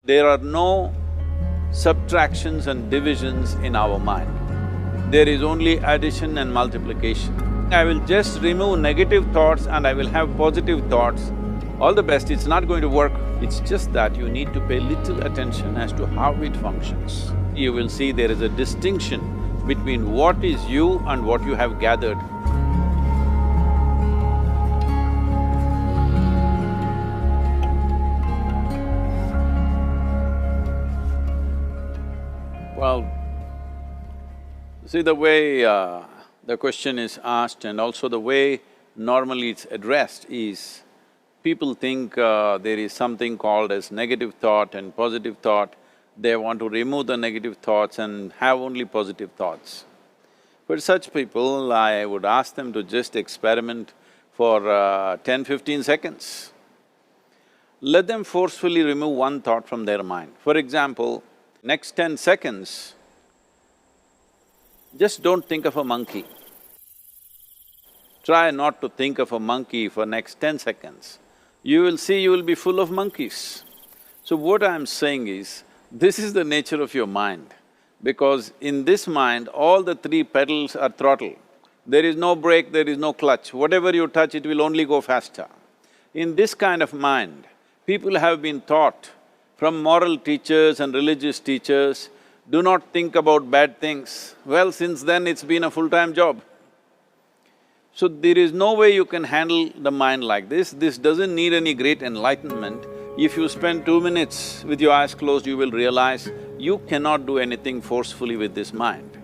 There are no subtractions and divisions in our mind. There is only addition and multiplication. I will just remove negative thoughts and I will have positive thoughts. All the best, it's not going to work. It's just that you need to pay little attention as to how it functions. You will see there is a distinction between what is you and what you have gathered. Well, see the way the question is asked and also the way normally it's addressed is, people think there is something called as negative thought and positive thought. They want to remove the negative thoughts and have only positive thoughts. For such people, I would ask them to just experiment for 10-15 seconds. Let them forcefully remove one thought from their mind. For example, next 10 seconds, just don't think of a monkey. Try not to think of a monkey for next 10 seconds. You will see you will be full of monkeys. So what I'm saying is, this is the nature of your mind, because in this mind, all the three pedals are throttle. There is no brake, there is no clutch. Whatever you touch, it will only go faster. In this kind of mind, people have been taught from moral teachers and religious teachers, do not think about bad things. Well, since then it's been a full-time job. So there is no way you can handle the mind like this. This doesn't need any great enlightenment. If you spend 2 minutes with your eyes closed, you will realize you cannot do anything forcefully with this mind.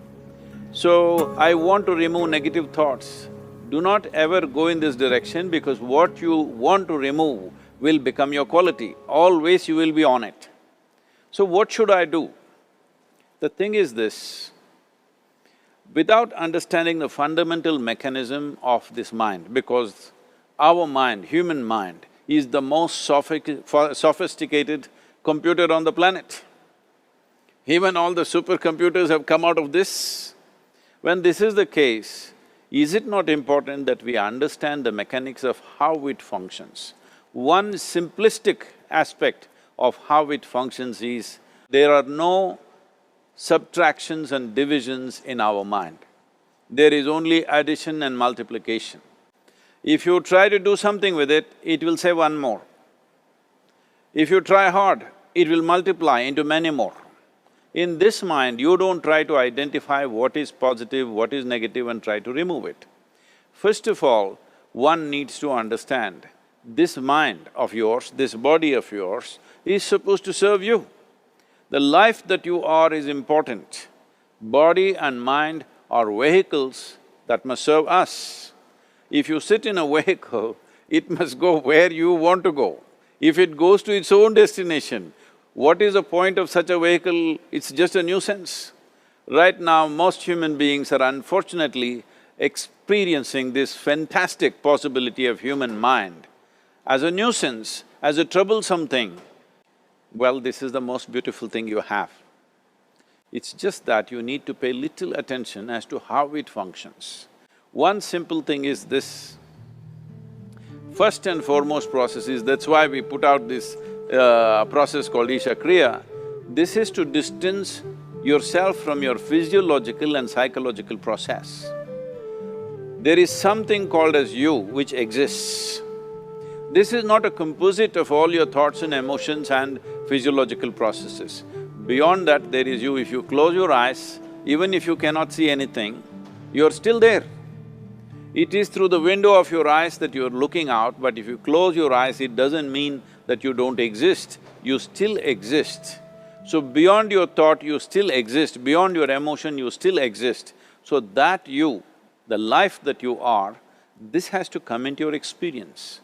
So, I want to remove negative thoughts. Do not ever go in this direction, because what you want to remove will become your quality. Always you will be on it. So what should I do? The thing is this, without understanding the fundamental mechanism of this mind, because our mind, human mind, is the most sophisticated computer on the planet. Even all the supercomputers have come out of this. When this is the case, is it not important that we understand the mechanics of how it functions? One simplistic aspect of how it functions is, there are no subtractions and divisions in our mind. There is only addition and multiplication. If you try to do something with it, it will say one more. If you try hard, it will multiply into many more. In this mind, you don't try to identify what is positive, what is negative and try to remove it. First of all, one needs to understand, this mind of yours, this body of yours is supposed to serve you. The life that you are is important. Body and mind are vehicles that must serve us. If you sit in a vehicle, it must go where you want to go. If it goes to its own destination, what is the point of such a vehicle? It's just a nuisance. Right now, most human beings are unfortunately experiencing this fantastic possibility of human mind as a nuisance, as a troublesome thing. Well, this is the most beautiful thing you have. It's just that you need to pay little attention as to how it functions. One simple thing is this. First and foremost process is, that's why we put out this process called Isha Kriya. This is to distance yourself from your physiological and psychological process. There is something called as you which exists. This is not a composite of all your thoughts and emotions and physiological processes. Beyond that, there is you. If you close your eyes, even if you cannot see anything, you're still there. It is through the window of your eyes that you're looking out, but if you close your eyes, it doesn't mean that you don't exist, you still exist. So beyond your thought, you still exist, beyond your emotion, you still exist. So that you, the life that you are, this has to come into your experience.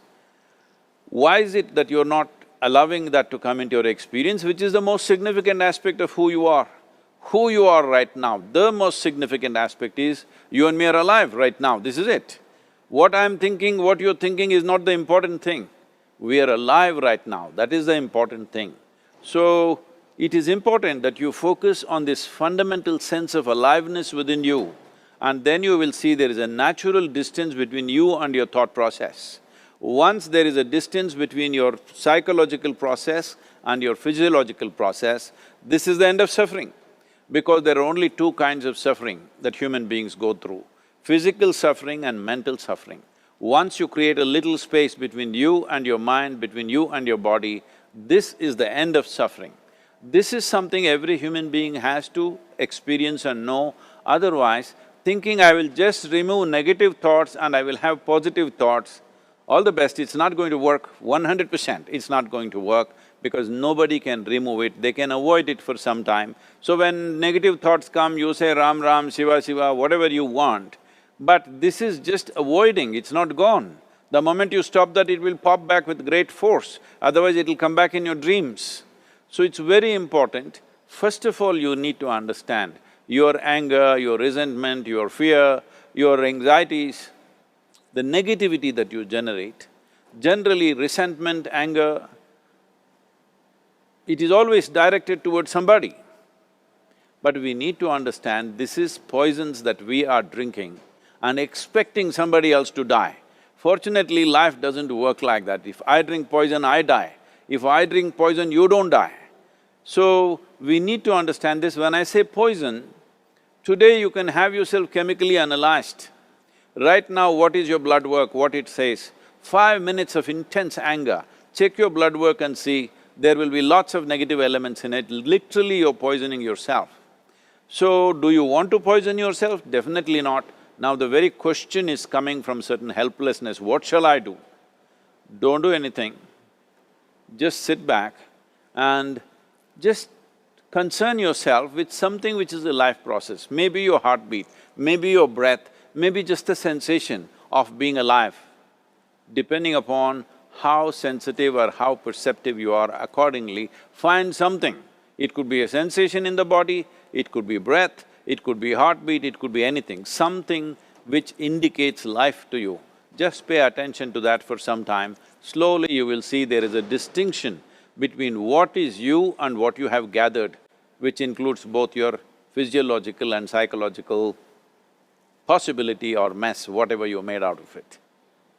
Why is it that you're not allowing that to come into your experience, which is the most significant aspect of who you are? Who you are right now, the most significant aspect is, you and me are alive right now, this is it. What I'm thinking, what you're thinking is not the important thing. We are alive right now, that is the important thing. So, it is important that you focus on this fundamental sense of aliveness within you, and then you will see there is a natural distance between you and your thought process. Once there is a distance between your psychological process and your physiological process, this is the end of suffering. Because there are only two kinds of suffering that human beings go through, physical suffering and mental suffering. Once you create a little space between you and your mind, between you and your body, this is the end of suffering. This is something every human being has to experience and know, otherwise thinking I will just remove negative thoughts and I will have positive thoughts, all the best, it's not going to work 100%, it's not going to work because nobody can remove it, they can avoid it for some time. So when negative thoughts come, you say Ram Ram, Shiva Shiva, whatever you want, but this is just avoiding, it's not gone. The moment you stop that, it will pop back with great force, otherwise it'll come back in your dreams. So it's very important, first of all you need to understand your anger, your resentment, your fear, your anxieties, the negativity that you generate. Generally resentment, anger, it is always directed towards somebody. But we need to understand this is poisons that we are drinking and expecting somebody else to die. Fortunately, life doesn't work like that. If I drink poison, I die. If I drink poison, you don't die. So, we need to understand this. When I say poison, today you can have yourself chemically analyzed. Right now, what is your blood work, what it says? 5 minutes of intense anger, check your blood work and see, there will be lots of negative elements in it, literally you're poisoning yourself. So, do you want to poison yourself? Definitely not. Now the very question is coming from certain helplessness, what shall I do? Don't do anything, just sit back and just concern yourself with something which is a life process. Maybe your heartbeat, maybe your breath, maybe just the sensation of being alive. Depending upon how sensitive or how perceptive you are, accordingly, find something. It could be a sensation in the body, it could be breath, it could be heartbeat, it could be anything, something which indicates life to you. Just pay attention to that for some time. Slowly you will see there is a distinction between what is you and what you have gathered, which includes both your physiological and psychological possibility or mess, whatever you made out of it.